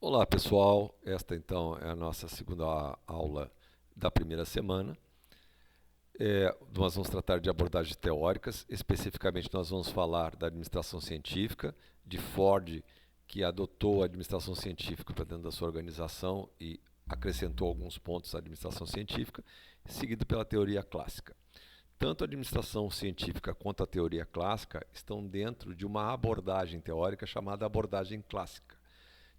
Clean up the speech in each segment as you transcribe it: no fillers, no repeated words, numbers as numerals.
Olá pessoal, esta então é a nossa segunda aula da primeira semana. Nós vamos tratar de abordagens teóricas, especificamente nós vamos falar da administração científica, de Ford, que adotou a administração científica para dentro da sua organização e acrescentou alguns pontos à administração científica, seguido pela teoria clássica. Tanto a administração científica quanto a teoria clássica estão dentro de uma abordagem teórica chamada abordagem clássica.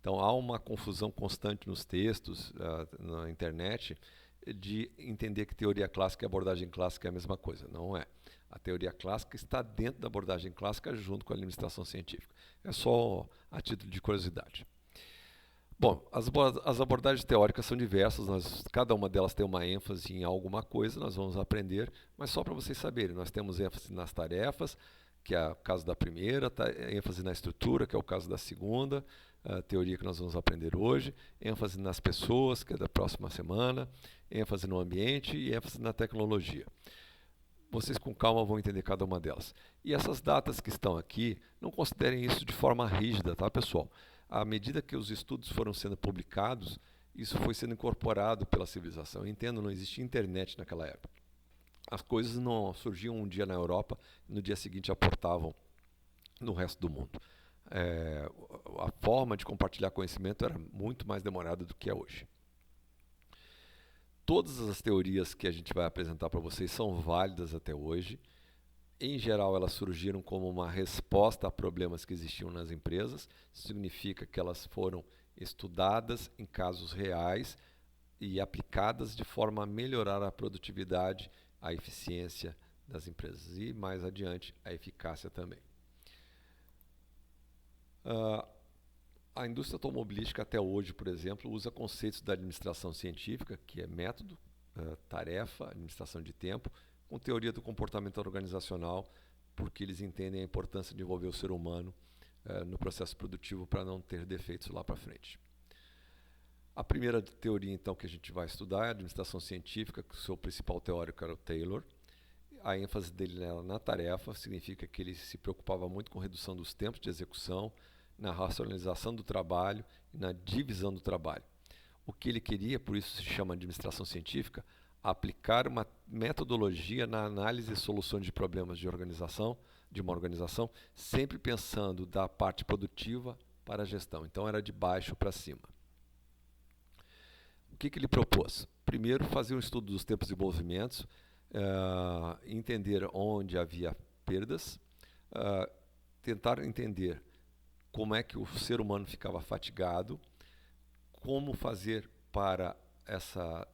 Então há uma confusão constante nos textos, na internet, de entender que teoria clássica e abordagem clássica é a mesma coisa. Não é. A teoria clássica está dentro da abordagem clássica junto com a administração científica. É só a título de curiosidade. Bom, as abordagens teóricas são diversas, cada uma delas tem uma ênfase em alguma coisa, nós vamos aprender, mas só para vocês saberem, nós temos ênfase nas tarefas, que é o caso da primeira, ênfase na estrutura, que é o caso da segunda, a teoria que nós vamos aprender hoje, ênfase nas pessoas, que é da próxima semana, ênfase no ambiente e ênfase na tecnologia. Vocês com calma vão entender cada uma delas. E essas datas que estão aqui, não considerem isso de forma rígida, tá, pessoal? À medida que os estudos foram sendo publicados, isso foi sendo incorporado pela civilização. Entendo, não existia internet naquela época. As coisas não surgiam um dia na Europa e no dia seguinte aportavam no resto do mundo. A forma de compartilhar conhecimento era muito mais demorada do que é hoje. Todas as teorias que a gente vai apresentar para vocês são válidas até hoje. Em geral, elas surgiram como uma resposta a problemas que existiam nas empresas. Isso significa que elas foram estudadas em casos reais e aplicadas de forma a melhorar a produtividade, a eficiência das empresas e, mais adiante, a eficácia também. A indústria automobilística até hoje, por exemplo, usa conceitos da administração científica, que é método, tarefa, administração de tempo, com teoria do comportamento organizacional, porque eles entendem a importância de envolver o ser humano no processo produtivo para não ter defeitos lá para frente. A primeira teoria, então, que a gente vai estudar é a administração científica, que o seu principal teórico era o Taylor. A ênfase dele na tarefa significa que ele se preocupava muito com redução dos tempos de execução, na racionalização do trabalho e na divisão do trabalho. O que ele queria, por isso se chama administração científica, aplicar uma metodologia na análise e solução de problemas de uma organização, sempre pensando da parte produtiva para a gestão. Então era de baixo para cima. O que ele propôs? Primeiro, fazer um estudo dos tempos e movimentos, entender onde havia perdas, tentar entender como é que o ser humano ficava fatigado, como fazer para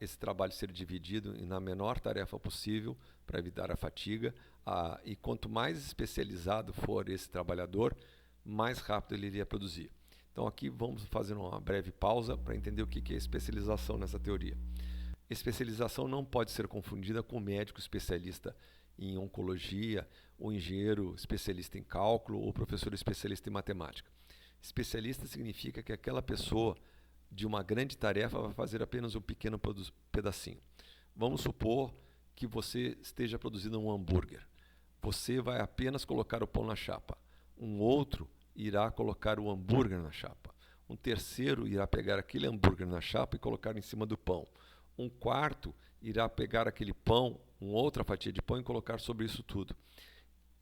esse trabalho ser dividido na menor tarefa possível para evitar a fatiga, e quanto mais especializado for esse trabalhador, mais rápido ele iria produzir. Então aqui vamos fazer uma breve pausa para entender o que é especialização nessa teoria. Especialização não pode ser confundida com médico especialista em oncologia, ou engenheiro especialista em cálculo, ou professor especialista em matemática. Especialista significa que aquela pessoa de uma grande tarefa vai fazer apenas um pequeno pedacinho. Vamos supor que você esteja produzindo um hambúrguer. Você vai apenas colocar o pão na chapa. Um outro irá colocar o hambúrguer na chapa. Um terceiro irá pegar aquele hambúrguer na chapa e colocar em cima do pão. Um quarto irá pegar aquele pão, uma outra fatia de pão e colocar sobre isso tudo.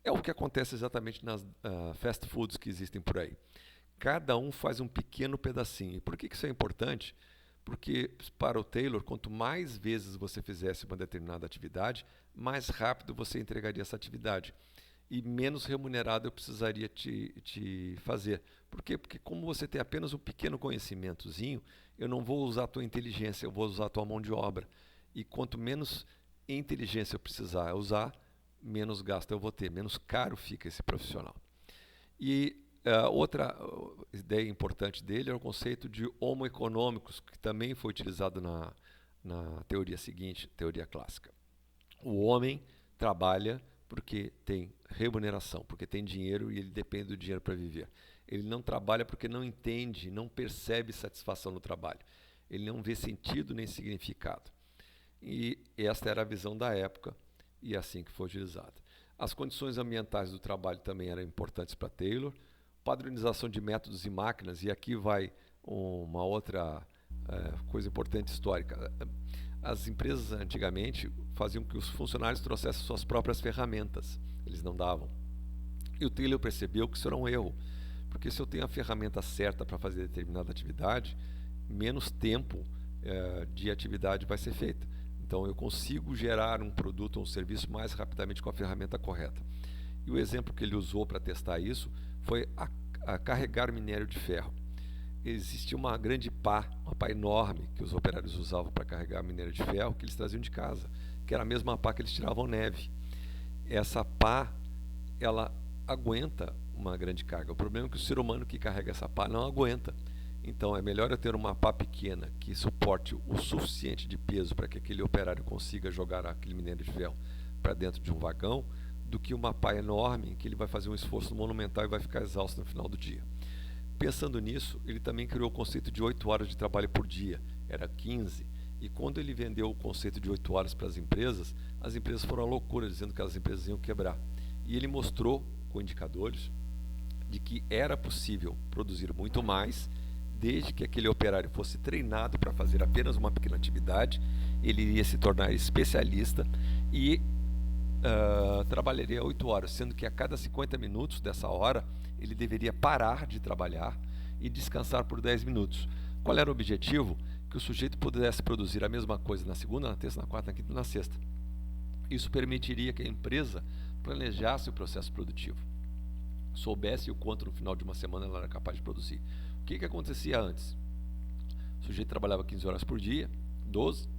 É o que acontece exatamente nas fast foods que existem por aí. Cada um faz um pequeno pedacinho. E por que isso é importante? Porque, para o Taylor, quanto mais vezes você fizesse uma determinada atividade, mais rápido você entregaria essa atividade. E menos remunerado eu precisaria te fazer. Por quê? Porque como você tem apenas um pequeno conhecimentozinho, eu não vou usar a tua inteligência, eu vou usar a tua mão de obra. E quanto menos inteligência eu precisar usar, menos gasto eu vou ter, menos caro fica esse profissional. E outra ideia importante dele é o conceito de homo econômicos, que também foi utilizado na teoria seguinte, teoria clássica. O homem trabalha porque tem remuneração, porque tem dinheiro e ele depende do dinheiro para viver. Ele não trabalha porque não entende, não percebe satisfação no trabalho. Ele não vê sentido nem significado. E esta era a visão da época e é assim que foi utilizada. As condições ambientais do trabalho também eram importantes para Taylor. Padronização de métodos e máquinas, e aqui vai uma outra coisa importante histórica. As empresas antigamente faziam que os funcionários trouxessem suas próprias ferramentas. Eles não davam. E o Taylor percebeu que isso era um erro, porque se eu tenho a ferramenta certa para fazer determinada atividade, menos tempo de atividade vai ser feita. Então eu consigo gerar um produto ou um serviço mais rapidamente com a ferramenta correta. E o exemplo que ele usou para testar isso foi a carregar minério de ferro. Existia uma grande pá enorme que os operários usavam para carregar minério de ferro, que eles traziam de casa, que era a mesma pá que eles tiravam neve. Essa pá, ela aguenta uma grande carga. O problema é que o ser humano que carrega essa pá não aguenta. Então é melhor eu ter uma pá pequena que suporte o suficiente de peso para que aquele operário consiga jogar aquele minério de ferro para dentro de um vagão, do que uma pá enorme que ele vai fazer um esforço monumental e vai ficar exausto no final do dia. Pensando nisso, ele também criou o conceito de 8 horas de trabalho por dia, era 15, e quando ele vendeu o conceito de 8 horas para as empresas foram à loucura, dizendo que as empresas iam quebrar. E ele mostrou, com indicadores, de que era possível produzir muito mais, desde que aquele operário fosse treinado para fazer apenas uma pequena atividade, ele iria se tornar especialista e trabalharia 8 horas, sendo que a cada 50 minutos dessa hora ele deveria parar de trabalhar e descansar por 10 minutos. Qual era o objetivo? Que o sujeito pudesse produzir a mesma coisa na segunda, na terça, na quarta, na quinta e na sexta. Isso permitiria que a empresa planejasse o processo produtivo, soubesse o quanto no final de uma semana ela era capaz de produzir. O que acontecia antes? O sujeito trabalhava 15 horas por dia, 12.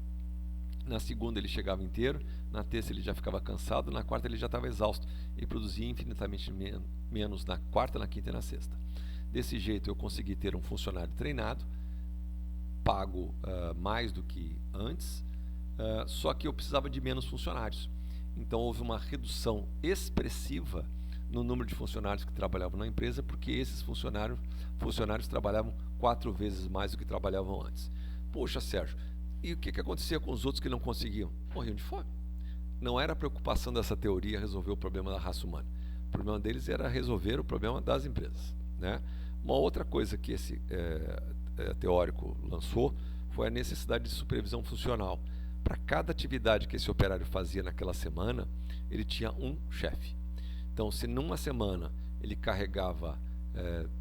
Na segunda ele chegava inteiro, na terça ele já ficava cansado, na quarta ele já estava exausto e produzia infinitamente menos na quarta, na quinta e na sexta. Desse jeito eu consegui ter um funcionário treinado, pago mais do que antes, só que eu precisava de menos funcionários. Então houve uma redução expressiva no número de funcionários que trabalhavam na empresa, porque esses funcionários trabalhavam 4 vezes mais do que trabalhavam antes. Poxa, Sérgio, e o que acontecia com os outros que não conseguiam? Morriam de fome. Não era a preocupação dessa teoria resolver o problema da raça humana. O problema deles era resolver o problema das empresas, né? Uma outra coisa que esse teórico lançou foi a necessidade de supervisão funcional. Para cada atividade que esse operário fazia naquela semana, ele tinha um chefe. Então, se numa semana ele carregava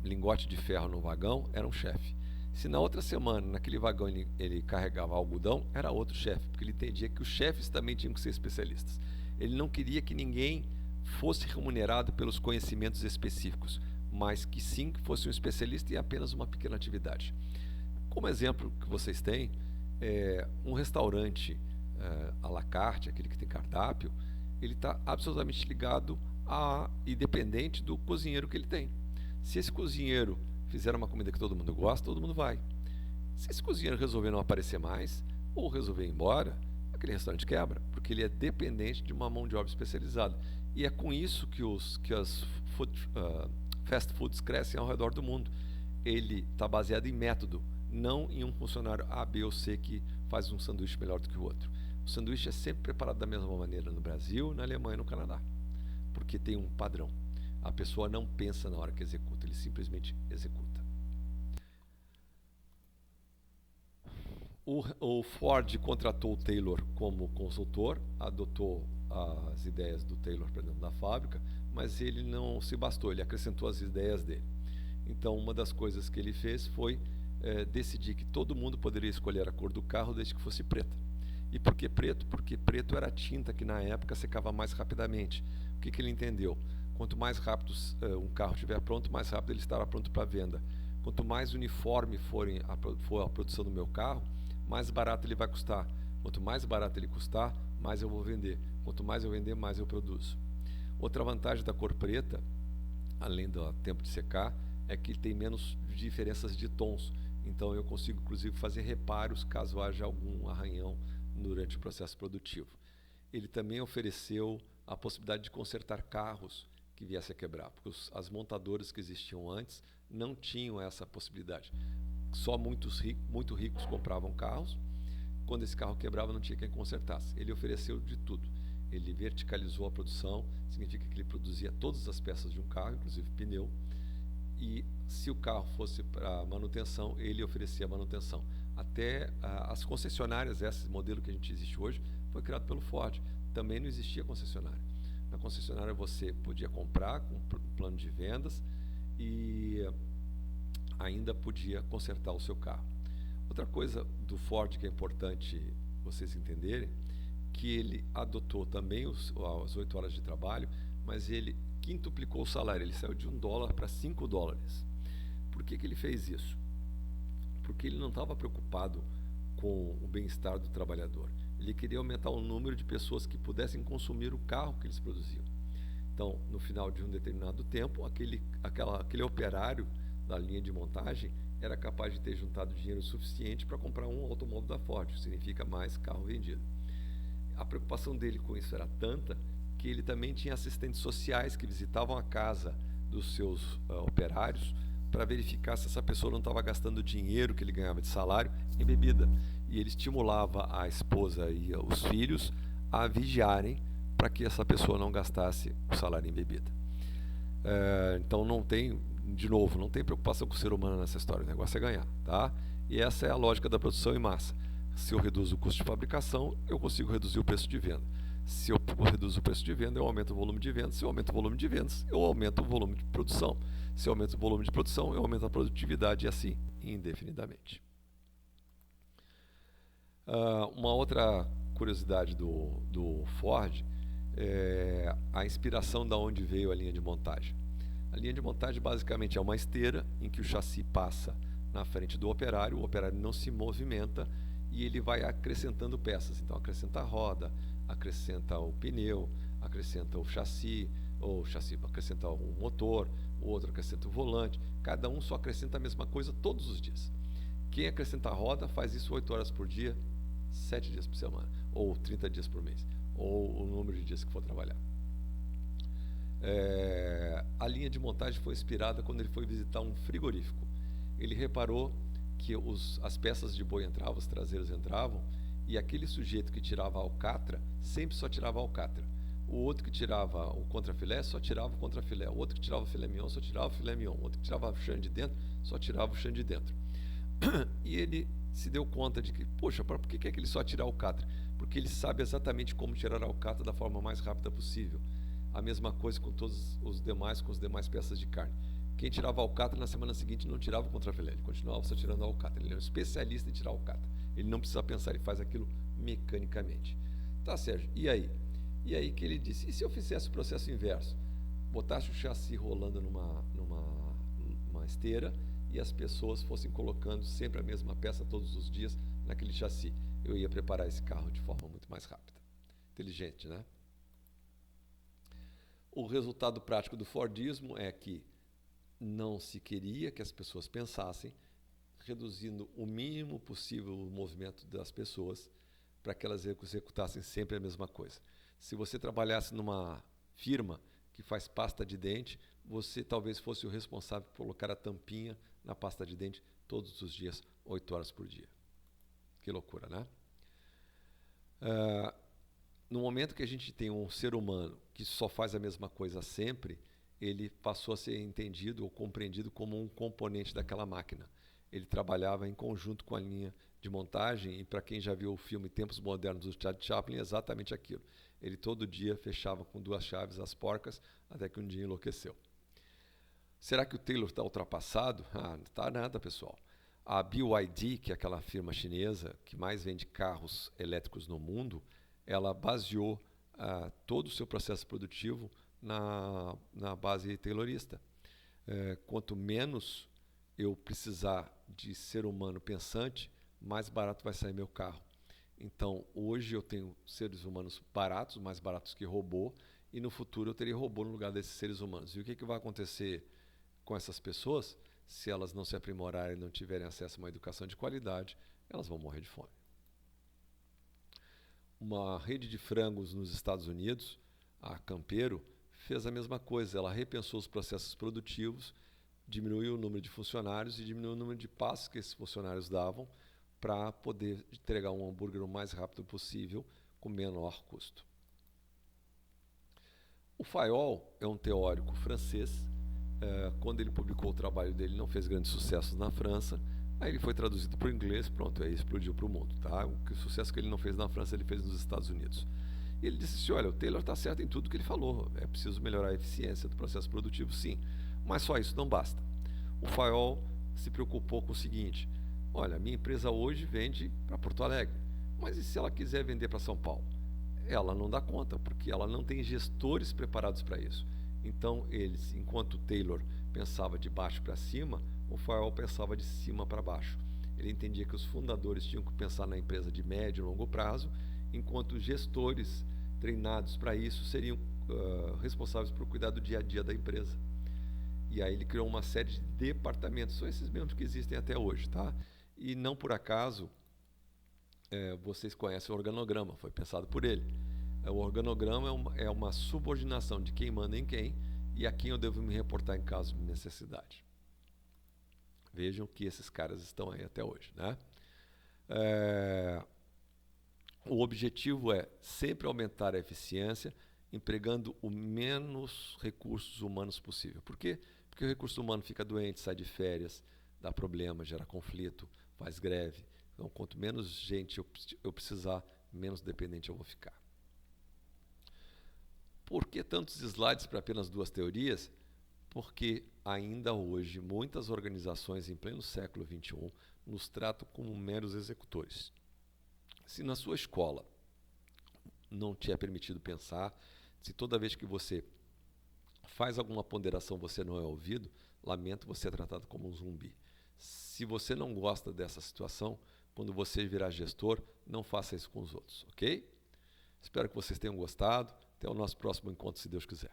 lingote de ferro no vagão, era um chefe. Se na outra semana, naquele vagão, ele carregava algodão, era outro chefe, porque ele entendia que os chefes também tinham que ser especialistas. Ele não queria que ninguém fosse remunerado pelos conhecimentos específicos, mas que sim que fosse um especialista em apenas uma pequena atividade. Como exemplo que vocês têm, um restaurante à la carte, aquele que tem cardápio, ele está absolutamente ligado e dependente do cozinheiro que ele tem. Se esse cozinheiro fizer uma comida que todo mundo gosta, todo mundo vai. Se esse cozinheiro resolver não aparecer mais, ou resolver ir embora, aquele restaurante quebra, porque ele é dependente de uma mão de obra especializada. E é com isso que as fast foods crescem ao redor do mundo. Ele está baseado em método, não em um funcionário A, B ou C que faz um sanduíche melhor do que o outro. O sanduíche é sempre preparado da mesma maneira no Brasil, na Alemanha e no Canadá, porque tem um padrão. A pessoa não pensa na hora que executa, ele simplesmente executa. O Ford contratou o Taylor como consultor, adotou as ideias do Taylor para dentro da fábrica, mas ele não se bastou, ele acrescentou as ideias dele. Então, uma das coisas que ele fez foi decidir que todo mundo poderia escolher a cor do carro desde que fosse preta. E por que preto? Porque preto era a tinta que na época secava mais rapidamente. O que ele entendeu? Quanto mais rápido um carro estiver pronto, mais rápido ele estará pronto para venda. Quanto mais uniforme for a produção do meu carro, mais barato ele vai custar. Quanto mais barato ele custar, mais eu vou vender. Quanto mais eu vender, mais eu produzo. Outra vantagem da cor preta, além do tempo de secar, é que tem menos diferenças de tons. Então eu consigo, inclusive, fazer reparos caso haja algum arranhão durante o processo produtivo. Ele também ofereceu a possibilidade de consertar carros que viesse a quebrar, porque as montadoras que existiam antes não tinham essa possibilidade. Só muito ricos compravam carros. Quando esse carro quebrava, não tinha quem consertasse. Ele ofereceu de tudo. Ele verticalizou a produção, significa que ele produzia todas as peças de um carro, inclusive pneu, e se o carro fosse para manutenção, ele oferecia manutenção. Até as concessionárias, esse modelo que a gente existe hoje, foi criado pelo Ford. Também não existia concessionária. Na concessionária você podia comprar com plano de vendas e ainda podia consertar o seu carro. Outra coisa do Ford que é importante vocês entenderem, que ele adotou também as 8 horas de trabalho, mas ele quintuplicou o salário, ele saiu de $1 para $5. Por que ele fez isso? Porque ele não estava preocupado com o bem-estar do trabalhador. Ele queria aumentar o número de pessoas que pudessem consumir o carro que eles produziam. Então, no final de um determinado tempo, aquele operário da linha de montagem era capaz de ter juntado dinheiro suficiente para comprar um automóvel da Ford, que significa mais carro vendido. A preocupação dele com isso era tanta que ele também tinha assistentes sociais que visitavam a casa dos seus operários para verificar se essa pessoa não estava gastando o dinheiro que ele ganhava de salário em bebida. E ele estimulava a esposa e os filhos a vigiarem para que essa pessoa não gastasse o salário em bebida. Então não tem, de novo, não tem preocupação com o ser humano nessa história, o negócio é ganhar, tá? E essa é a lógica da produção em massa. Se eu reduzo o custo de fabricação, eu consigo reduzir o preço de venda. Se eu reduzo o preço de venda, eu aumento o volume de vendas. Se eu aumento o volume de vendas, eu aumento o volume de produção. Se eu aumento o volume de produção, eu aumento a produtividade e assim indefinidamente. Uma outra curiosidade do Ford é a inspiração da onde veio a linha de montagem. A linha de montagem basicamente é uma esteira em que o chassi passa na frente do operário, o operário não se movimenta e ele vai acrescentando peças. Então acrescenta a roda, acrescenta o pneu, acrescenta o chassi, acrescenta o motor, o outro acrescenta o volante. Cada um só acrescenta a mesma coisa todos os dias. Quem acrescenta a roda faz isso 8 horas por dia, 7 dias por semana, ou 30 dias por mês, ou o número de dias que for trabalhar. A linha de montagem foi inspirada quando ele foi visitar um frigorífico. Ele reparou que as peças de boi entravam, os traseiros entravam, e aquele sujeito que tirava a alcatra sempre só tirava a alcatra. O outro que tirava o contrafilé só tirava o contrafilé. O outro que tirava o filé mignon só tirava o filé mignon. O outro que tirava o chão de dentro só tirava o chão de dentro. E ele se deu conta de que, poxa, por que é que ele só tira a alcatra? Porque ele sabe exatamente como tirar a alcatra da forma mais rápida possível. A mesma coisa com todos os demais, com as demais peças de carne. Quem tirava a alcatra na semana seguinte não tirava o contrafilé, ele continuava só tirando a alcatra. Ele é um especialista em tirar a alcatra. Ele não precisa pensar, ele faz aquilo mecanicamente. Tá, Sérgio, e aí? E aí que ele disse, e se eu fizesse o processo inverso? Botasse o chassi rolando numa esteira e as pessoas fossem colocando sempre a mesma peça todos os dias naquele chassi. Eu ia preparar esse carro de forma muito mais rápida. Inteligente, né? O resultado prático do Fordismo é que não se queria que as pessoas pensassem, reduzindo o mínimo possível o movimento das pessoas para que elas executassem sempre a mesma coisa. Se você trabalhasse numa firma que faz pasta de dente, você talvez fosse o responsável por colocar a tampinha na pasta de dente todos os dias, 8 horas por dia. Que loucura, né? No momento que a gente tem um ser humano que só faz a mesma coisa sempre, ele passou a ser entendido ou compreendido como um componente daquela máquina. Ele trabalhava em conjunto com a linha de montagem e, para quem já viu o filme Tempos Modernos do Charlie Chaplin, é exatamente aquilo. Ele todo dia fechava com 2 chaves as porcas até que um dia enlouqueceu. Será que o Taylor está ultrapassado? Não está nada, pessoal. A BYD, que é aquela firma chinesa que mais vende carros elétricos no mundo, ela baseou todo o seu processo produtivo na base taylorista. Quanto menos eu precisar de ser humano pensante, mais barato vai sair meu carro. Então, hoje eu tenho seres humanos baratos, mais baratos que robô, e no futuro eu terei robô no lugar desses seres humanos. E o que vai acontecer com essas pessoas? Se elas não se aprimorarem e não tiverem acesso a uma educação de qualidade, elas vão morrer de fome. Uma rede de frangos nos Estados Unidos, a Campero, fez a mesma coisa. Ela repensou os processos produtivos, diminuiu o número de funcionários e diminuiu o número de passos que esses funcionários davam para poder entregar um hambúrguer o mais rápido possível, com menor custo. O Fayol é um teórico francês Quando ele publicou o trabalho dele, não fez grandes sucessos na França. Aí ele foi traduzido para o inglês, pronto, aí explodiu para o mundo. Tá? O sucesso que ele não fez na França, ele fez nos Estados Unidos. E ele disse assim, olha, o Taylor está certo em tudo que ele falou. É preciso melhorar a eficiência do processo produtivo, sim. Mas só isso não basta. O Fayol se preocupou com o seguinte, olha, minha empresa hoje vende para Porto Alegre, mas e se ela quiser vender para São Paulo? Ela não dá conta, porque ela não tem gestores preparados para isso. Então, eles, enquanto o Taylor pensava de baixo para cima, o Fayol pensava de cima para baixo. Ele entendia que os fundadores tinham que pensar na empresa de médio e longo prazo, enquanto os gestores treinados para isso seriam responsáveis por cuidar do dia a dia da empresa. E aí ele criou uma série de departamentos, são esses mesmos que existem até hoje, tá? E não por acaso vocês conhecem o organograma, foi pensado por ele. O organograma é uma subordinação de quem manda em quem e a quem eu devo me reportar em caso de necessidade. Vejam que esses caras estão aí até hoje, né? O objetivo é sempre aumentar a eficiência, empregando o menos recursos humanos possível. Por quê? Porque o recurso humano fica doente, sai de férias, dá problema, gera conflito, faz greve. Então, quanto menos gente eu precisar, menos dependente eu vou ficar. Por que tantos slides para apenas 2 teorias? Porque ainda hoje muitas organizações em pleno século XXI nos tratam como meros executores. Se na sua escola não te é permitido pensar, se toda vez que você faz alguma ponderação você não é ouvido, lamento, você é tratado como um zumbi. Se você não gosta dessa situação, quando você virar gestor, não faça isso com os outros, ok? Espero que vocês tenham gostado. Até o nosso próximo encontro, se Deus quiser.